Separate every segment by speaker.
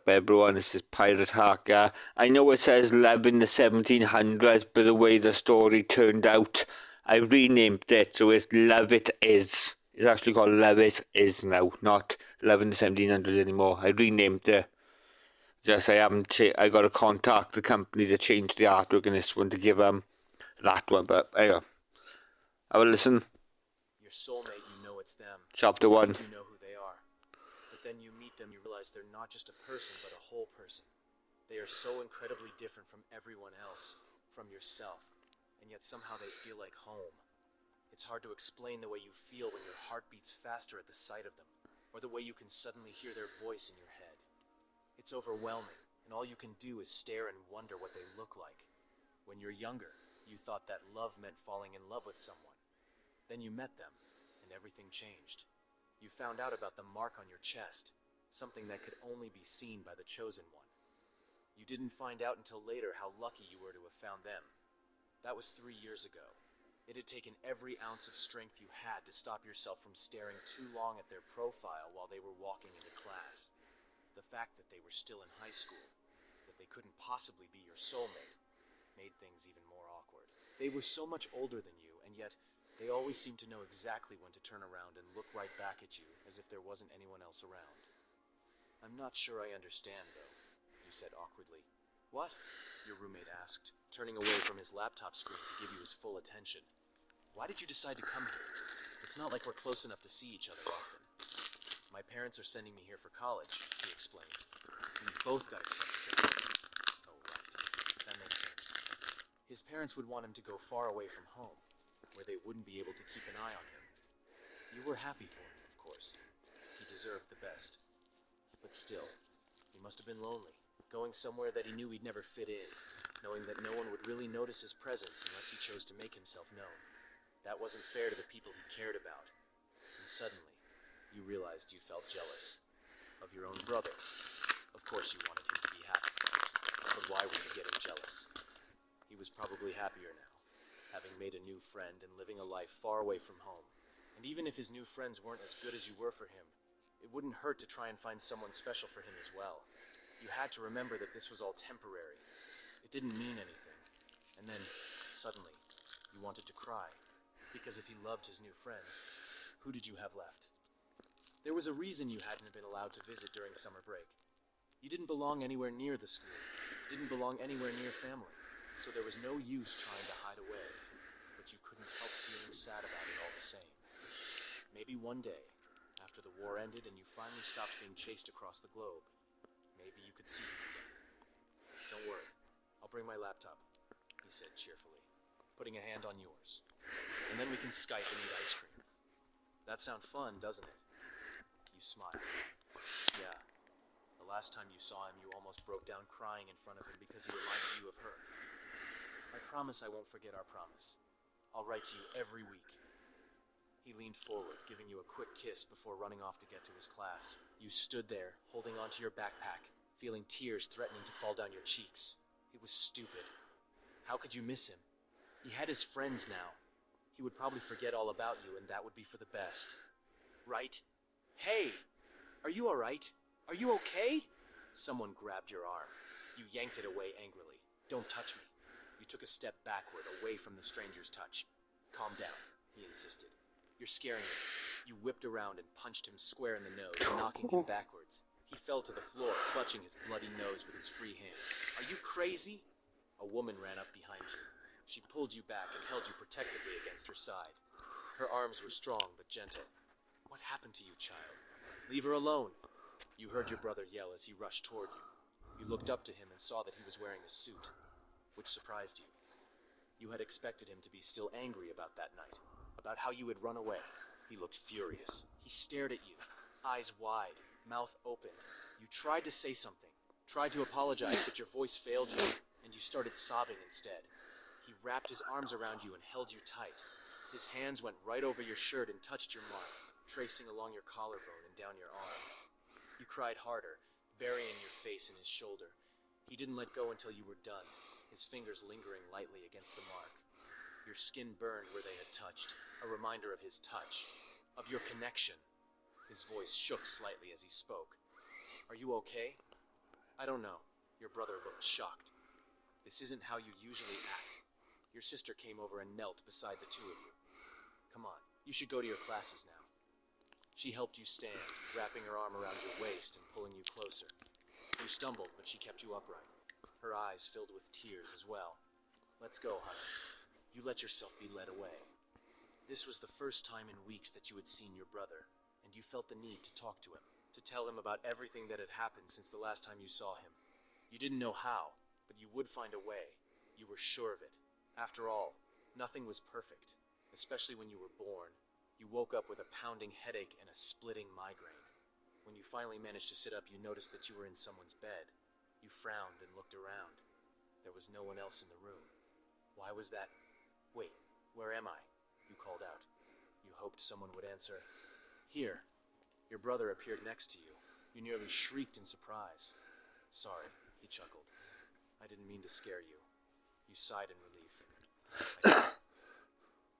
Speaker 1: up, everyone? This is Pirate Hacker. I know it says love in the 1700s, but the way the story turned out, I renamed it so it's Love It Is. It's actually called Love It Is now, not Love in the 1700s anymore. I renamed it. Just I got to contact the company to change the artwork in this one to give that one. But anyway, have a listen.
Speaker 2: Your soulmate, you know it's them.
Speaker 1: Chapter
Speaker 2: You
Speaker 1: 1.
Speaker 2: think you know who they are. But then you meet them, you realize they're not just a person, but a whole person. They are so incredibly different from everyone else, from yourself, and yet somehow they feel like home. It's hard to explain the way you feel when your heart beats faster at the sight of them, or the way you can suddenly hear their voice in your head. It's overwhelming, and all you can do is stare and wonder what they look like. When you're younger, you thought that love meant falling in love with someone. Then you met them, and everything changed. You found out about the mark on your chest, something that could only be seen by the chosen one. You didn't find out until later how lucky you were to have found them. That was 3 years ago. It had taken every ounce of strength you had to stop yourself from staring too long at their profile while they were walking into class. The fact that they were still in high school, that they couldn't possibly be your soulmate, made things even more awkward. They were so much older than you, and yet they always seemed to know exactly when to turn around and look right back at you, as if there wasn't anyone else around. "I'm not sure I understand, though," you said awkwardly. "What?" your roommate asked, turning away from his laptop screen to give you his full attention. "Why did you decide to come here? It's not like we're close enough to see each other often." "My parents are sending me here for college," he explained. "We both got accepted to college." "Oh, right. That makes sense." His parents would want him to go far away from home, where they wouldn't be able to keep an eye on him. You were happy for him, of course. He deserved the best. But still, he must have been lonely, going somewhere that he knew he'd never fit in, knowing that no one would really notice his presence unless he chose to make himself known. That wasn't fair to the people he cared about. And suddenly, you realized you felt jealous. Of your own brother. Of course you wanted him to be happy. But why were you getting jealous? He was probably happier now, having made a new friend and living a life far away from home. And even if his new friends weren't as good as you were for him, it wouldn't hurt to try and find someone special for him as well. You had to remember that this was all temporary. It didn't mean anything. And then, suddenly, you wanted to cry. Because if he loved his new friends, who did you have left? There was a reason you hadn't been allowed to visit during summer break. You didn't belong anywhere near the school, didn't belong anywhere near family, so there was no use trying to hide away, but you couldn't help feeling sad about it all the same. Maybe one day, after the war ended and you finally stopped being chased across the globe, maybe you could see him again. "Don't worry, I'll bring my laptop," he said cheerfully, putting a hand on yours. "And then we can Skype and eat ice cream. That sounds fun, doesn't it?" You smiled. "Yeah. The last time you saw him, you almost broke down crying in front of him because he reminded you of her. I promise I won't forget our promise. I'll write to you every week." He leaned forward, giving you a quick kiss before running off to get to his class. You stood there, holding onto your backpack, feeling tears threatening to fall down your cheeks. It was stupid. How could you miss him? He had his friends now. He would probably forget all about you, and that would be for the best. Right? "Hey! Are you alright? Are you okay?" Someone grabbed your arm. You yanked it away angrily. "Don't touch me." You took a step backward, away from the stranger's touch. "Calm down," he insisted. "You're scaring me." You whipped around and punched him square in the nose, knocking him backwards. He fell to the floor, clutching his bloody nose with his free hand. "Are you crazy?" A woman ran up behind you. She pulled you back and held you protectively against her side. Her arms were strong but gentle. "What happened to you, child? Leave her alone." You heard your brother yell as he rushed toward you. You looked up to him and saw that he was wearing a suit, which surprised you. You had expected him to be still angry about that night, about how you had run away. He looked furious. He stared at you, eyes wide, mouth open. You tried to say something, tried to apologize, but your voice failed you, and you started sobbing instead. He wrapped his arms around you and held you tight. His hands went right over your shirt and touched your mark, tracing along your collarbone and down your arm. You cried harder, burying your face in his shoulder. He didn't let go until you were done, his fingers lingering lightly against the mark. Your skin burned where they had touched, a reminder of his touch, of your connection. His voice shook slightly as he spoke. "Are you okay?" I don't know. Your brother looked shocked. This isn't how you usually act. Your sister came over and knelt beside the two of you. Come on, you should go to your classes now. She helped you stand, wrapping her arm around your waist and pulling you closer. You stumbled, but she kept you upright. Her eyes filled with tears as well. Let's go, honey. You let yourself be led away. This was the first time in weeks that you had seen your brother, and you felt the need to talk to him, to tell him about everything that had happened since the last time you saw him. You didn't know how, but you would find a way. You were sure of it. After all, nothing was perfect, especially when you were born. You woke up with a pounding headache and a splitting migraine. When you finally managed to sit up, you noticed that you were in someone's bed. You frowned and looked around. There was no one else in the room. Why was that? Wait, where am I? You called out. You hoped someone would answer. Here. Your brother appeared next to you. You nearly shrieked in surprise. Sorry, he chuckled. I didn't mean to scare you. You sighed in relief.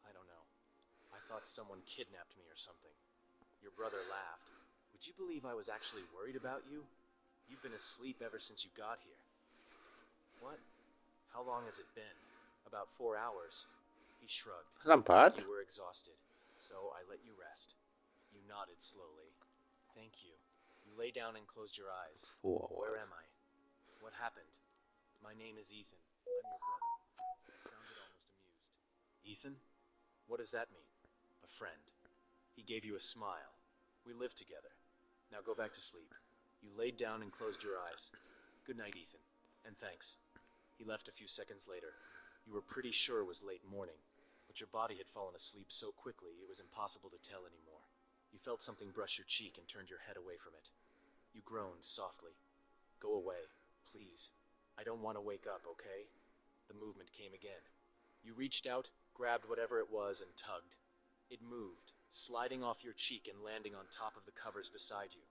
Speaker 2: I don't know. I thought someone kidnapped me or something. Your brother laughed. Would you believe I was actually worried about you? You've been asleep ever since you got here. What? How long has it been? About 4 hours. He shrugged.
Speaker 1: Not bad.
Speaker 2: You were exhausted, so I let you rest. You nodded slowly. Thank you. You lay down and closed your eyes. Where am I? What happened? My name is Ethan. I'm your brother. He sounded almost amused. Ethan? What does that mean? A friend. He gave you a smile. We live together. Now go back to sleep. You laid down and closed your eyes. Good night, Ethan. And thanks. He left a few seconds later. You were pretty sure it was late morning, but your body had fallen asleep so quickly it was impossible to tell anymore. You felt something brush your cheek and turned your head away from it. You groaned softly. Go away, please. I don't want to wake up, okay? The movement came again. You reached out, grabbed whatever it was, and tugged. It moved, sliding off your cheek and landing on top of the covers beside you.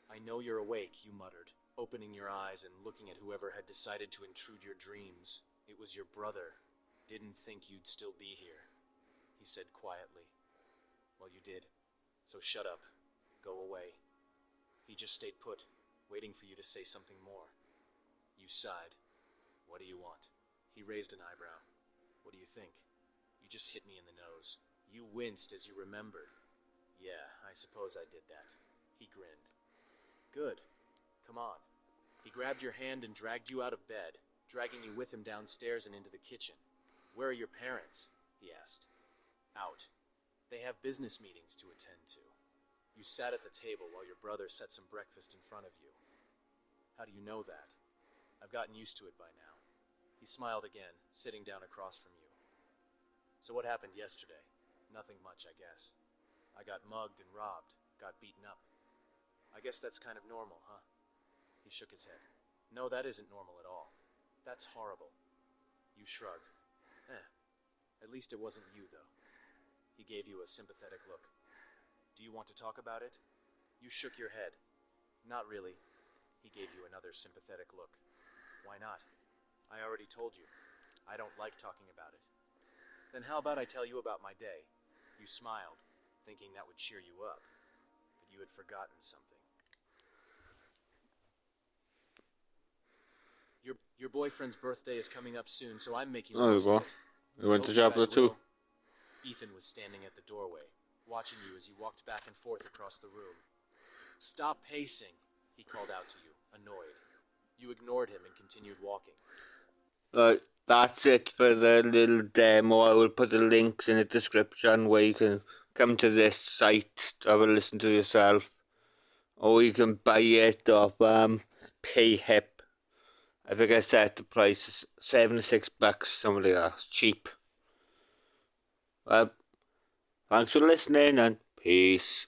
Speaker 2: I know you're awake, you muttered, opening your eyes and looking at whoever had decided to intrude your dreams. It was your brother. Didn't think you'd still be here, he said quietly. Well, you did. So shut up. Go away. He just stayed put, waiting for you to say something more. You sighed. What do you want? He raised an eyebrow. What do you think? You just hit me in the nose. You winced as you remembered. Yeah, I suppose I did that. He grinned. Good. Come on. He grabbed your hand and dragged you out of bed, dragging you with him downstairs and into the kitchen. Where are your parents? He asked. Out. They have business meetings to attend to. You sat at the table while your brother set some breakfast in front of you. How do you know that? I've gotten used to it by now. He smiled again, sitting down across from you. So what happened yesterday? Nothing much, I guess. I got mugged and robbed, got beaten up. I guess that's kind of normal, huh? He shook his head. No, that isn't normal at all. That's horrible. You shrugged. At least it wasn't you, though. He gave you a sympathetic look. Do you want to talk about it? You shook your head. Not really. He gave you another sympathetic look. Why not? I already told you. I don't like talking about it. Then how about I tell you about my day? You smiled, thinking that would cheer you up. But you had forgotten something. Your boyfriend's birthday is coming up soon, so I'm making the most of it.
Speaker 1: We went to
Speaker 2: Hope you
Speaker 1: Chapel
Speaker 2: guys
Speaker 1: too.
Speaker 2: will. Ethan was standing at the doorway, watching you as you walked back and forth across the room. Stop pacing, he called out to you, annoyed. You ignored him and continued walking.
Speaker 1: Right, that's it for the little demo. I will put the links in the description where you can come to this site to have a listen to yourself, or you can buy it off PayHip. I think I set the price $76, something like that. Cheap. Well, thanks for listening and peace.